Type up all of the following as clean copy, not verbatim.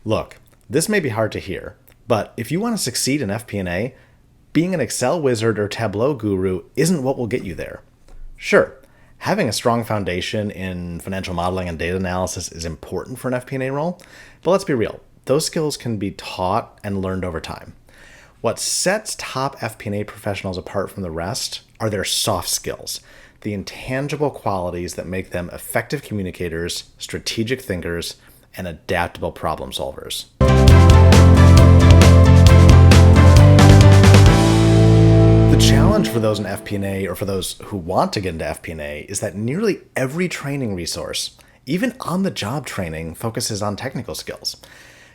Look, this may be hard to hear, but if you want to succeed in FP&A, being an Excel wizard or Tableau guru isn't what will get you there. Sure, having a strong foundation in financial modeling and data analysis is important for an FP&A role, but let's be real, those skills can be taught and learned over time. What sets top FP&A professionals apart from the rest are their soft skills, the intangible qualities that make them effective communicators, strategic thinkers, and adaptable problem solvers. The challenge for those in FP&A, or for those who want to get into FP&A, is that nearly every training resource, even on-the-job training, focuses on technical skills.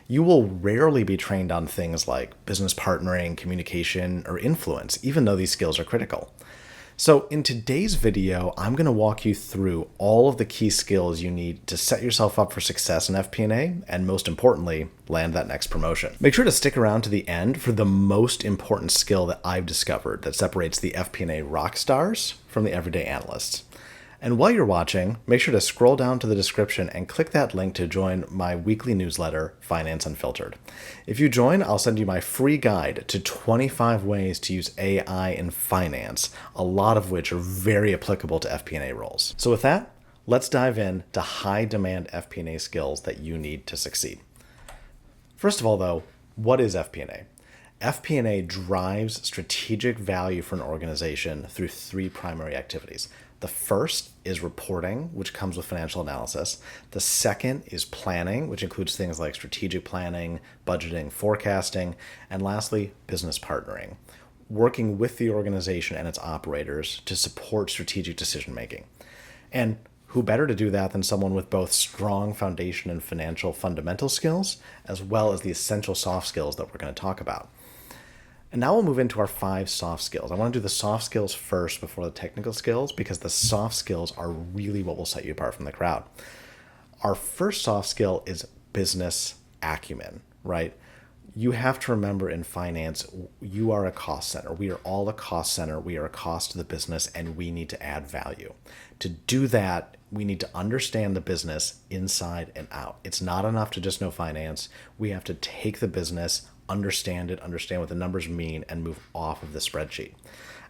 You will rarely be trained on things like business partnering, communication, or influence, even though these skills are critical. So in today's video, I'm going to walk you through all of the key skills you need to set yourself up for success in FP&A, and most importantly, land that next promotion. Make sure to stick around to the end for the most important skill that I've discovered that separates the FP&A rock stars from the everyday analysts. And while you're watching, make sure to scroll down to the description and click that link to join my weekly newsletter, Finance Unfiltered. If you join, I'll send you my free guide to 25 ways to use AI in finance, a lot of which are very applicable to FP&A roles. So with that, let's dive in to high-demand FP&A skills that you need to succeed. First of all, though, what is FP&A? FP&A drives strategic value for an organization through three primary activities. The first is reporting, which comes with financial analysis. The second is planning, which includes things like strategic planning, budgeting, forecasting, and lastly, business partnering, working with the organization and its operators to support strategic decision making. And who better to do that than someone with both strong foundation and financial fundamental skills, as well as the essential soft skills that we're going to talk about. And now we'll move into our 5 soft skills. I want to do the soft skills first before the technical skills, because the soft skills are really what will set you apart from the crowd. Our first soft skill is business acumen, right? You have to remember, in finance, you are a cost center. We are all a cost center. We are a cost to the business, and we need to add value. To do that, we need to understand the business inside and out. It's not enough to just know finance. We have to take the business, understand it, understand what the numbers mean, and move off of the spreadsheet.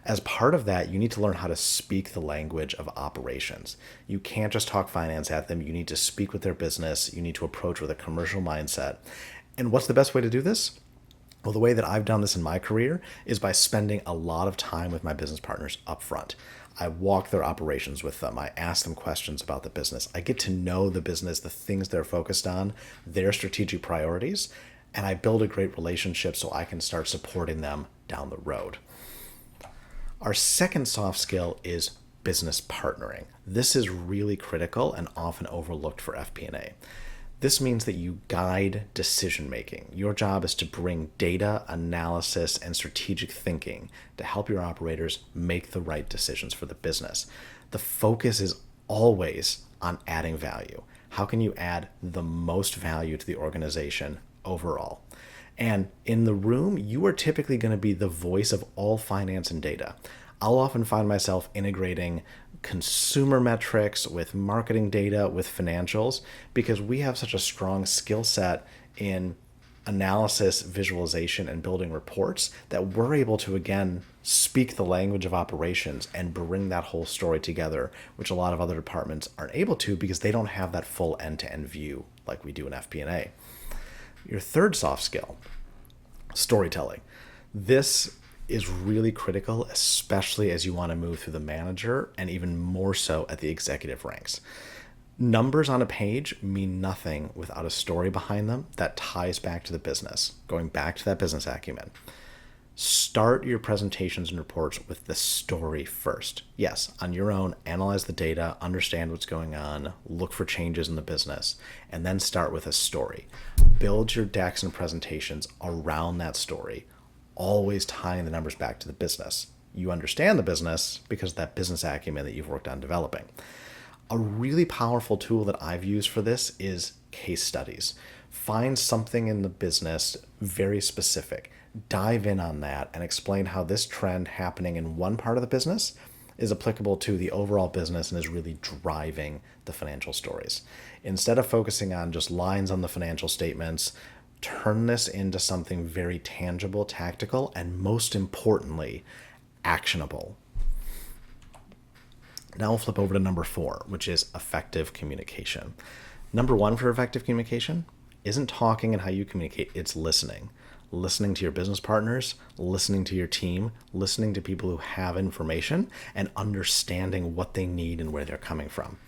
As part of that, you need to learn how to speak the language of operations. You can't just talk finance at them. You need to speak with their business. You need to approach with a commercial mindset. And what's the best way to do this? Well, the way that I've done this in my career is by spending a lot of time with my business partners up front. I walk their operations with them. I ask them questions about the business. I get to know the business, the things they're focused on, their strategic priorities, and I build a great relationship so I can start supporting them down the road. Our second soft skill is business partnering. This is really critical and often overlooked for FP&A. This means that you guide decision making. Your job is to bring data, analysis, and strategic thinking to help your operators make the right decisions for the business. The focus is always on adding value. How can you add the most value to the organization overall? And in the room, you are typically going to be the voice of all finance and data. I'll often find myself integrating consumer metrics with marketing data, with financials, because we have such a strong skill set in analysis, visualization, and building reports that we're able to, again, speak the language of operations and bring that whole story together, which a lot of other departments aren't able to because they don't have that full end-to-end view like we do in FP&A. Your third soft skill, storytelling. This is really critical, especially as you want to move through the manager and even more so at the executive ranks. Numbers on a page mean nothing without a story behind them that ties back to the business, going back to that business acumen. Start your presentations and reports with the story first. Yes, on your own, analyze the data, understand what's going on, look for changes in the business, and then start with a story. Build your decks and presentations around that story, always tying the numbers back to the business. You understand the business because of that business acumen that you've worked on developing. A really powerful tool that I've used for this is case studies. Find something in the business very specific. Dive in on that and explain how this trend happening in one part of the business is applicable to the overall business and is really driving the financial stories. Instead of focusing on just lines on the financial statements, turn this into something very tangible, tactical, and most importantly, actionable. Now we'll flip over to number 4, which is effective communication. Number 1 for effective communication isn't talking and how you communicate, it's listening. Listening to your business partners, listening to your team, listening to people who have information, and understanding what they need and where they're coming from.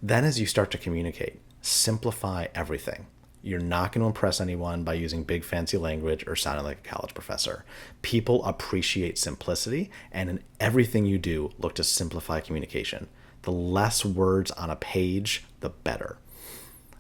Then as you start to communicate, simplify everything. You're not going to impress anyone by using big fancy language or sounding like a college professor. People appreciate simplicity, and in everything you do, look to simplify communication. The less words on a page, the better.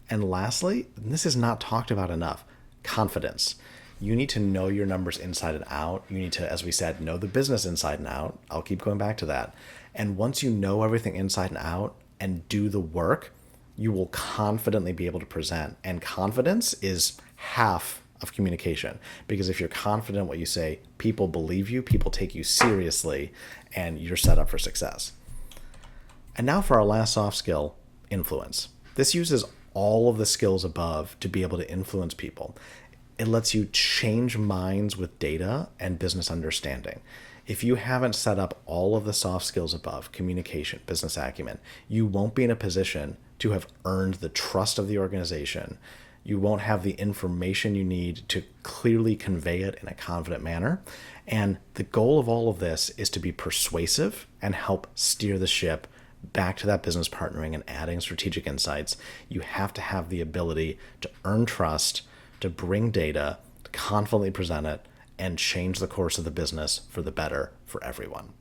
And lastly, and this is not talked about enough, confidence. You need to know your numbers inside and out. You need to, as we said, know the business inside and out. I'll keep going back to that. And once you know everything inside and out and do the work, you will confidently be able to present. And confidence is half of communication. Because if you're confident in what you say, people believe you, people take you seriously, and you're set up for success. And now for our last soft skill, influence. This uses all of the skills above to be able to influence people. It lets you change minds with data and business understanding. If you haven't set up all of the soft skills above, communication, business acumen, you won't be in a position to have earned the trust of the organization. You won't have the information you need to clearly convey it in a confident manner. And the goal of all of this is to be persuasive and help steer the ship back to that business partnering and adding strategic insights. You have to have the ability to earn trust, to bring data, to confidently present it, and change the course of the business for the better for everyone.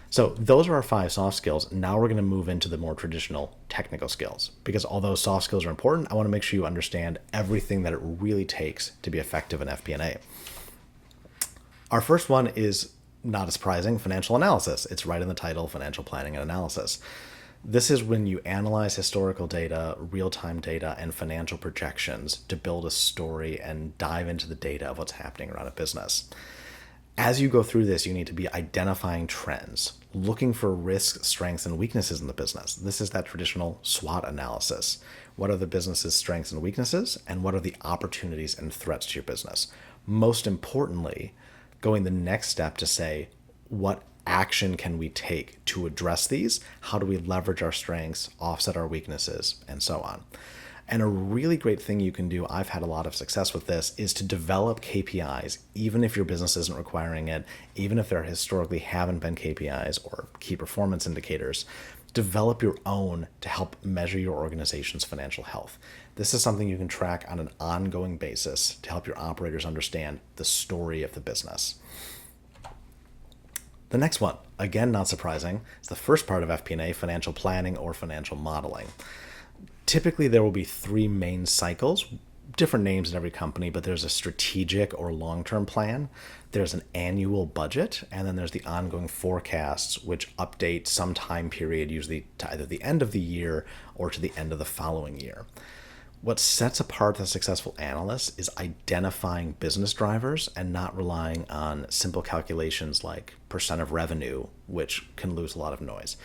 So those are our 5 soft skills. Now we're going to move into the more traditional technical skills, because although soft skills are important, I want to make sure you understand everything that it really takes to be effective in FP&A. Our first one is not as surprising, financial analysis. It's right in the title, financial planning and analysis. This is when you analyze historical data, real-time data, and financial projections to build a story and dive into the data of what's happening around a business. As you go through this, you need to be identifying trends, looking for risks, strengths, and weaknesses in the business. This is that traditional SWOT analysis. What are the business's strengths and weaknesses, and what are the opportunities and threats to your business? Most importantly, going the next step to say, what action can we take to address these? How do we leverage our strengths, offset our weaknesses, and so on? And a really great thing you can do, I've had a lot of success with this, is to develop KPIs, even if your business isn't requiring it, even if there historically haven't been KPIs or key performance indicators. Develop your own to help measure your organization's financial health. This is something you can track on an ongoing basis to help your operators understand the story of the business. The next one, again, not surprising, is the first part of FP&A, financial planning or financial modeling. Typically, there will be 3 main cycles, different names in every company, but there's a strategic or long-term plan, there's an annual budget, and then there's the ongoing forecasts, which update some time period, usually to either the end of the year or to the end of the following year. What sets apart the successful analyst is identifying business drivers and not relying on simple calculations like percent of revenue, which can lose a lot of noise.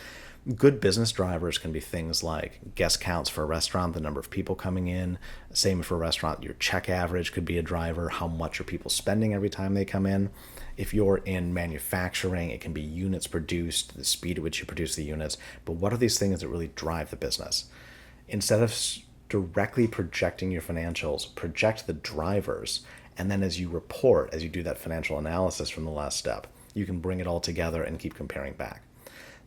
Good business drivers can be things like guest counts for a restaurant, the number of people coming in. Same for a restaurant, your check average could be a driver. How much are people spending every time they come in? If you're in manufacturing, it can be units produced, the speed at which you produce the units. But what are these things that really drive the business? Instead of directly projecting your financials, project the drivers. And then as you report, as you do that financial analysis from the last step, you can bring it all together and keep comparing back.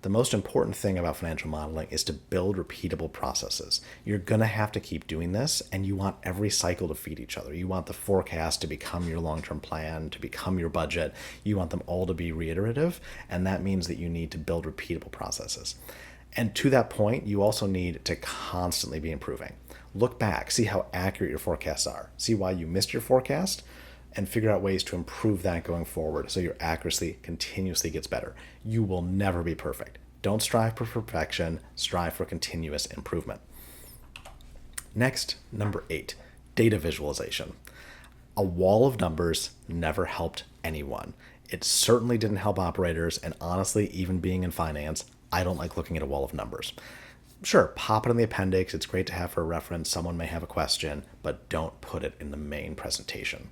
The most important thing about financial modeling is to build repeatable processes. You're going to have to keep doing this, and you want every cycle to feed each other. You want the forecast to become your long-term plan, to become your budget. You want them all to be reiterative, and that means that you need to build repeatable processes. And to that point, you also need to constantly be improving. Look back, see how accurate your forecasts are. See why you missed your forecast, and figure out ways to improve that going forward so your accuracy continuously gets better. You will never be perfect. Don't strive for perfection, strive for continuous improvement. Next, number 8, data visualization. A wall of numbers never helped anyone. It certainly didn't help operators, and honestly, even being in finance, I don't like looking at a wall of numbers. Sure, pop it in the appendix. It's great to have for a reference. Someone may have a question, but don't put it in the main presentation.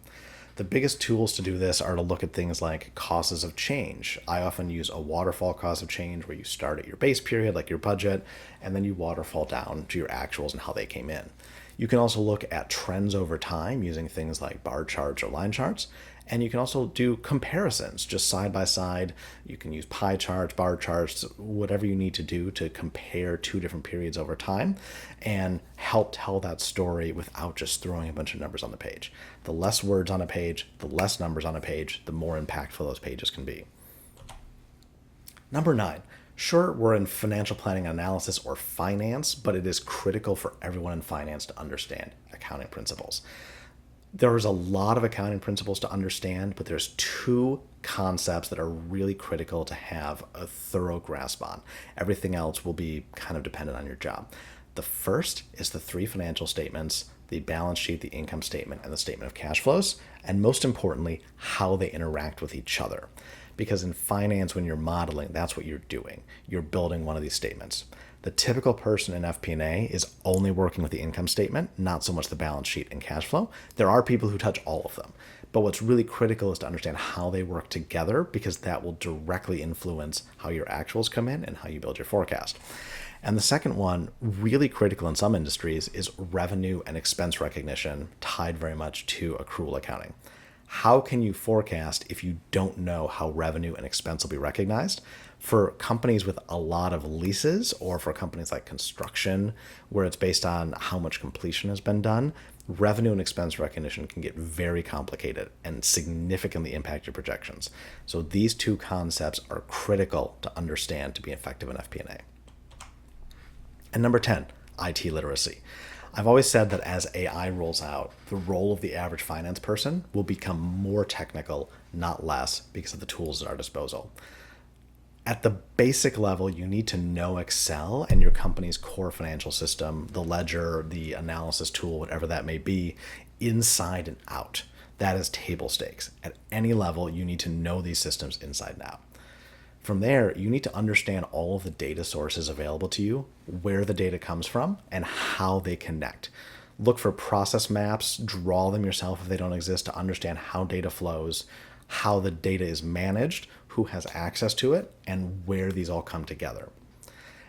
The biggest tools to do this are to look at things like causes of change. I often use a waterfall cause of change where you start at your base period, like your budget, and then you waterfall down to your actuals and how they came in. You can also look at trends over time using things like bar charts or line charts. And you can also do comparisons just side by side. You can use pie charts, bar charts, whatever you need to do to compare two different periods over time and help tell that story without just throwing a bunch of numbers on the page. The less words on a page, the less numbers on a page, the more impactful those pages can be. Number 9. Sure, we're in financial planning and analysis or finance, but it is critical for everyone in finance to understand accounting principles. There's a lot of accounting principles to understand, but there's 2 concepts that are really critical to have a thorough grasp on. Everything else will be kind of dependent on your job. The first is the 3 financial statements, the balance sheet, the income statement, and the statement of cash flows, and most importantly, how they interact with each other. Because in finance, when you're modeling, that's what you're doing. You're building one of these statements. The typical person in FP&A is only working with the income statement, not so much the balance sheet and cash flow. There are people who touch all of them. But what's really critical is to understand how they work together, because that will directly influence how your actuals come in and how you build your forecast. And the second one, really critical in some industries, is revenue and expense recognition, tied very much to accrual accounting. How can you forecast if you don't know how revenue and expense will be recognized? For companies with a lot of leases, or for companies like construction, where it's based on how much completion has been done, revenue and expense recognition can get very complicated and significantly impact your projections. So these 2 concepts are critical to understand to be effective in FP&A. And number 10, IT literacy. I've always said that as AI rolls out, the role of the average finance person will become more technical, not less, because of the tools at our disposal. At the basic level, you need to know Excel and your company's core financial system, the ledger, the analysis tool, whatever that may be, inside and out. That is table stakes. At any level, you need to know these systems inside and out. From there, you need to understand all of the data sources available to you, where the data comes from, and how they connect. Look for process maps, draw them yourself if they don't exist, to understand how data flows, how the data is managed, who has access to it, and where these all come together.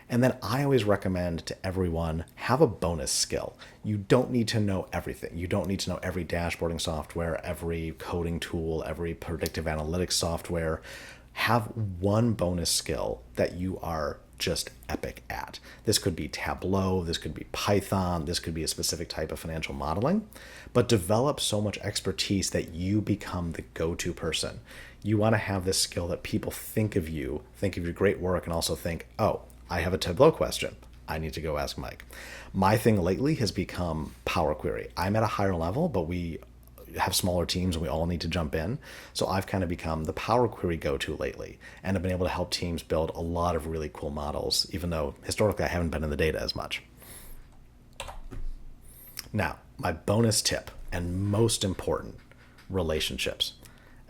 And then I always recommend to everyone, have a bonus skill. You don't need to know everything. You don't need to know every dashboarding software, every coding tool, every predictive analytics software. Have one bonus skill that you are just epic at. This could be Tableau, this could be Python, this could be a specific type of financial modeling, but develop so much expertise that you become the go-to person. You want to have this skill that people think of your great work, and also think, oh, I have a Tableau question. I need to go ask Mike. My thing lately has become Power Query. I'm at a higher level, but we have smaller teams and we all need to jump in. So I've kind of become the Power Query go-to lately, and I've been able to help teams build a lot of really cool models, even though historically I haven't been in the data as much. Now, my bonus tip, and most important, relationships.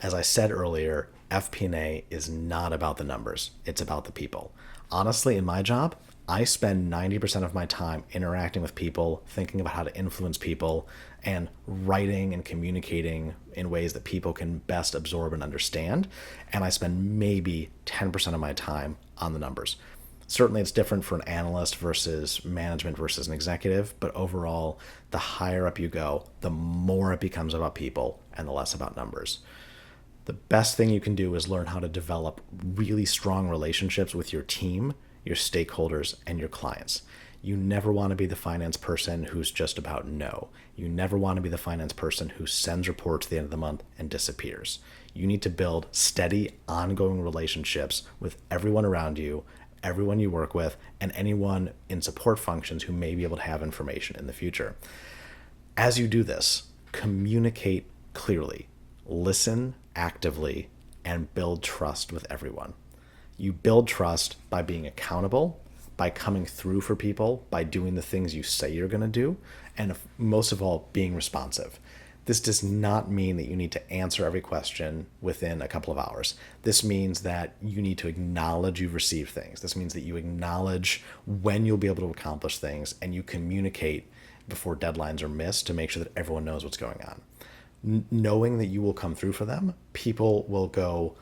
As I said earlier, FP&A is not about the numbers. It's about the people. Honestly, in my job, I spend 90% of my time interacting with people, thinking about how to influence people, and writing and communicating in ways that people can best absorb and understand. And I spend maybe 10% of my time on the numbers. Certainly it's different for an analyst versus management versus an executive, but overall, the higher up you go, the more it becomes about people and the less about numbers. The best thing you can do is learn how to develop really strong relationships with your team, your stakeholders, and your clients. You never want to be the finance person who's just about no. You never want to be the finance person who sends reports at the end of the month and disappears. You need to build steady, ongoing relationships with everyone around you, everyone you work with, and anyone in support functions who may be able to have information in the future. As you do this, communicate clearly, listen actively, and build trust with everyone. You build trust by being accountable, by coming through for people, by doing the things you say you're going to do, and most of all, being responsive. This does not mean that you need to answer every question within a couple of hours. This means that you need to acknowledge you've received things. This means that you acknowledge when you'll be able to accomplish things, and you communicate before deadlines are missed to make sure that everyone knows what's going on. Knowing that you will come through for them, people will go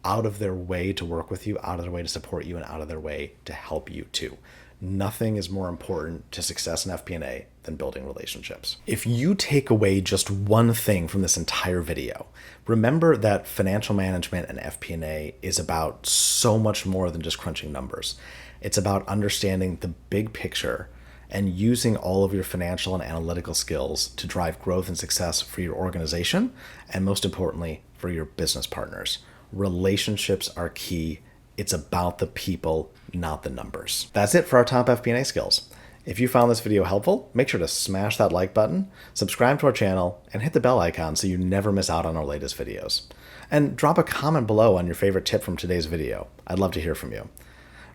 out of their way to work with you, out of their way to support you, and out of their way to help you too. Nothing is more important to success in FP&A than building relationships. If you take away just one thing from this entire video, remember that financial management and FP&A is about so much more than just crunching numbers. It's about understanding the big picture and using all of your financial and analytical skills to drive growth and success for your organization, and most importantly, for your business partners. Relationships are key. It's about the people, not the numbers. That's it for our top FP&A skills. If you found this video helpful, make sure to smash that like button, subscribe to our channel, and hit the bell icon so you never miss out on our latest videos. And drop a comment below on your favorite tip from today's video. I'd love to hear from you.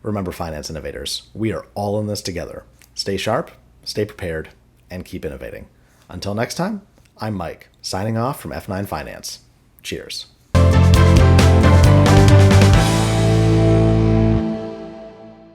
Remember, finance innovators, we are all in this together. Stay sharp, stay prepared, and keep innovating. Until next time, I'm Mike, signing off from F9 Finance. Cheers.